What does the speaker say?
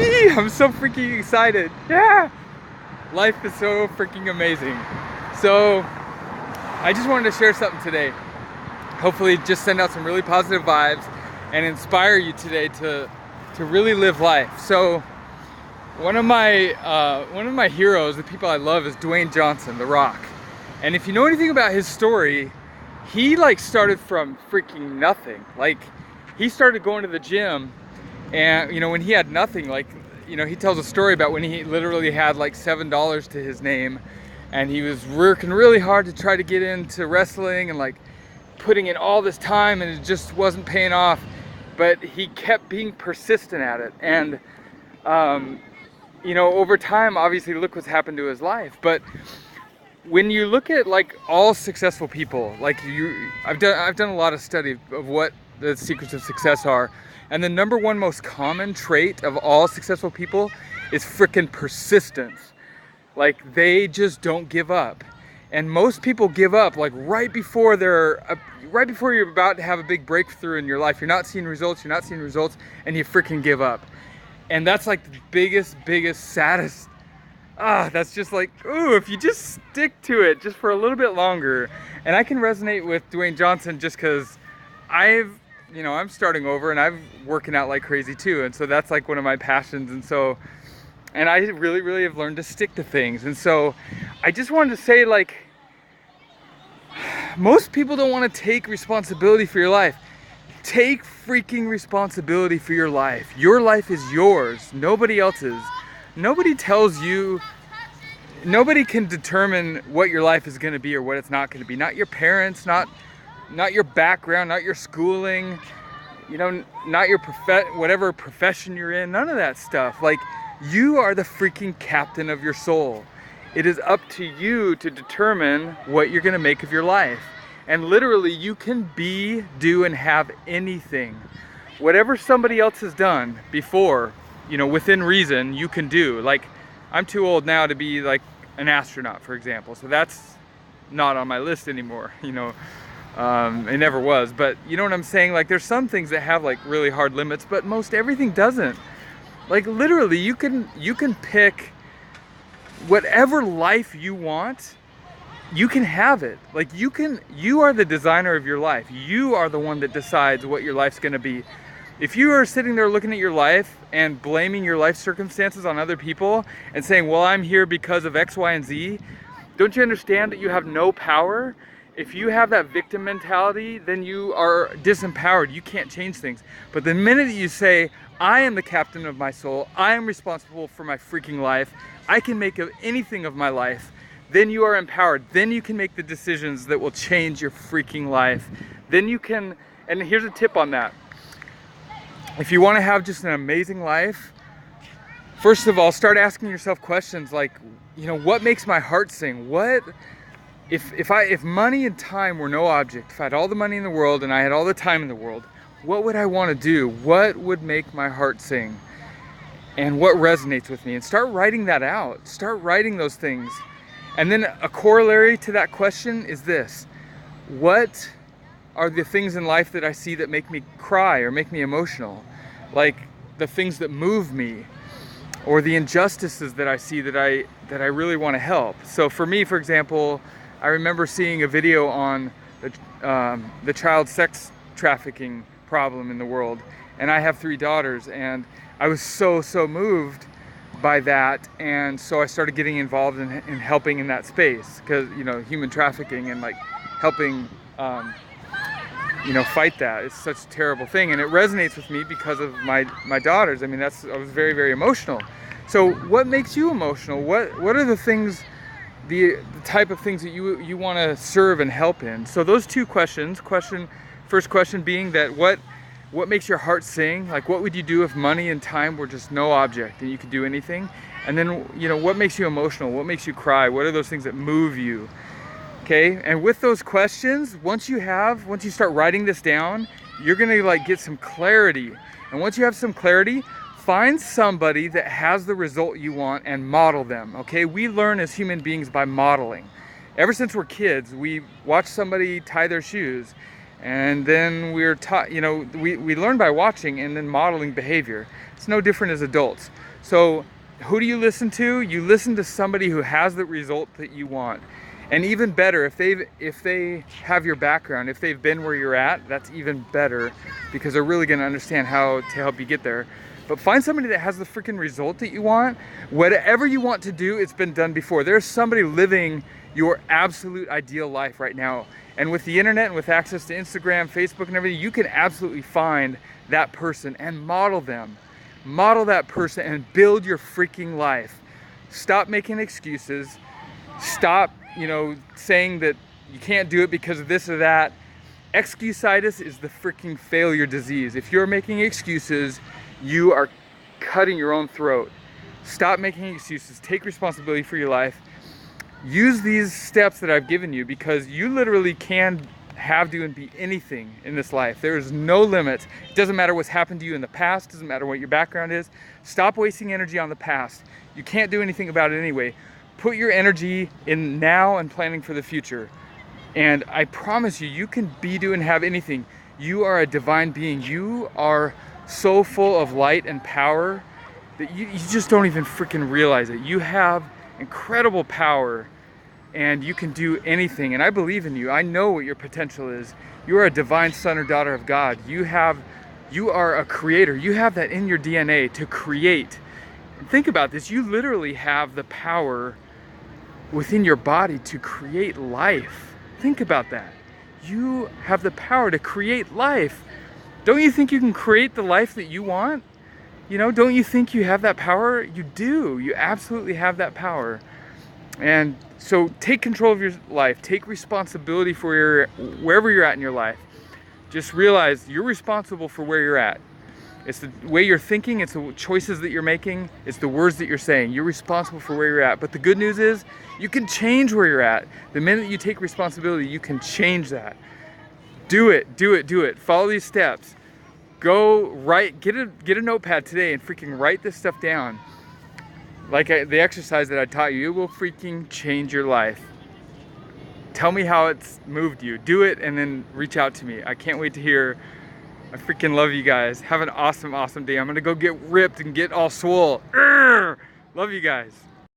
I'm so freaking excited. Yeah. Life is so freaking amazing. So I just wanted to share something today. Hopefully just send out some really positive vibes and inspire you today to really live life. So one of my heroes, the people I love, is Dwayne Johnson, The Rock. And if you know anything about his story, he like started from freaking nothing. Like he started going to the gym, and when he had nothing, like he tells a story about when he literally had like $7 to his name, and he was working really hard to try to get into wrestling and like putting in all this time, and it just wasn't paying off. But he kept being persistent at it, and over time, obviously, look what's happened to his life. But when you look at like all successful people, like I've done a lot of study of what the secrets of success are, and the number one most common trait of all successful people is frickin' persistence. Like they just don't give up, and most people give up like right before you're about to have a big breakthrough in your life. You're not seeing results, and you freaking give up, and that's like the biggest, saddest. That's just like, ooh, if you just stick to it just for a little bit longer. And I can resonate with Dwayne Johnson just because I'm starting over and I'm working out like crazy too. And so that's like one of my passions. And I really have learned to stick to things. And so I just wanted to say, like, most people don't want to take responsibility for your life. Take freaking responsibility for your life. Your life is yours, nobody else's. Nobody tells you, nobody can determine what your life is going to be or what it's not going to be. Not your parents, not your background, not your schooling, not your whatever profession you're in, none of that stuff. Like, you are the freaking captain of your soul. It is up to you to determine what you're going to make of your life. And literally, you can be, do, and have anything. Whatever somebody else has done before, within reason, you can do. Like, I'm too old now to be like an astronaut, for example, so that's not on my list anymore. It never was, but you know what I'm saying? Like, there's some things that have like really hard limits, but most everything doesn't. Like, literally, you can pick whatever life you want. You can have it. Like, you are the designer of your life. You are the one that decides what your life's gonna be. If you are sitting there looking at your life and blaming your life circumstances on other people and saying, well, I'm here because of X, Y, and Z, don't you understand that you have no power? If you have that victim mentality, then you are disempowered. You can't change things. But the minute that you say, I am the captain of my soul, I am responsible for my freaking life, I can make anything of my life, then you are empowered. Then you can make the decisions that will change your freaking life. Then you can, and here's a tip on that. If you want to have just an amazing life, first of all, start asking yourself questions like, what makes my heart sing? What if money and time were no object, if I had all the money in the world and I had all the time in the world, what would I want to do? What would make my heart sing? And what resonates with me? And start writing that out. Start writing those things. And then a corollary to that question is this: what are the things in life that I see that make me cry or make me emotional? Like the things that move me, or the injustices that I see that I really want to help. So for me, for example, I remember seeing a video on the child sex trafficking problem in the world, and I have 3 daughters, and I was so moved by that, and so I started getting involved in helping in that space, because human trafficking and like helping fight that. It's such a terrible thing, and it resonates with me because of my daughters. I mean, I was very emotional. So what makes you emotional? What are the things, the type of things that you want to serve and help in? So those 2 questions. First question being that what makes your heart sing? Like, what would you do if money and time were just no object and you could do anything? And then, what makes you emotional? What makes you cry? What are those things that move you? Okay, and with those questions, once you start writing this down, you're gonna like get some clarity. And once you have some clarity, find somebody that has the result you want and model them. Okay, we learn as human beings by modeling. Ever since we're kids, we watch somebody tie their shoes, and then we're taught, we learn by watching and then modeling behavior. It's no different as adults. So who do you listen to? You listen to somebody who has the result that you want. And even better, if they have your background, if they've been where you're at, that's even better, because they're really gonna understand how to help you get there. But find somebody that has the freaking result that you want. Whatever you want to do, it's been done before. There's somebody living your absolute ideal life right now. And with the internet and with access to Instagram, Facebook and everything, you can absolutely find that person and model them. Model that person and build your freaking life. Stop making excuses. Stop, saying that you can't do it because of this or that. Excusitis is the freaking failure disease. If you're making excuses, you are cutting your own throat. Stop making excuses. Take responsibility for your life. Use these steps that I've given you, because you literally can have, do, and be anything in this life. There is no limit. It doesn't matter what's happened to you in the past. It doesn't matter what your background is. Stop wasting energy on the past. You can't do anything about it anyway. Put your energy in now and planning for the future. And I promise you, you can be, do, and have anything. You are a divine being. You are so full of light and power that you just don't even freaking realize it. You have incredible power, and you can do anything. And I believe in you. I know what your potential is. You are a divine son or daughter of God. You are a creator. You have that in your DNA to create. And think about this. You literally have the power within your body to create life. Think about that. You have the power to create life. Don't you think you can create the life that you want? Don't you think you have that power? You do. You absolutely have that power. And so take control of your life. Take responsibility for wherever you're at in your life. Just realize you're responsible for where you're at. It's the way you're thinking, it's the choices that you're making, it's the words that you're saying. You're responsible for where you're at. But the good news is, you can change where you're at. The minute you take responsibility, you can change that. Do it, do it, do it. Follow these steps. Go get a notepad today and freaking write this stuff down. Like the exercise that I taught you, it will freaking change your life. Tell me how it's moved you. Do it and then reach out to me. I can't wait to hear. I freaking love you guys. Have an awesome, awesome day. I'm gonna go get ripped and get all swole. Love you guys.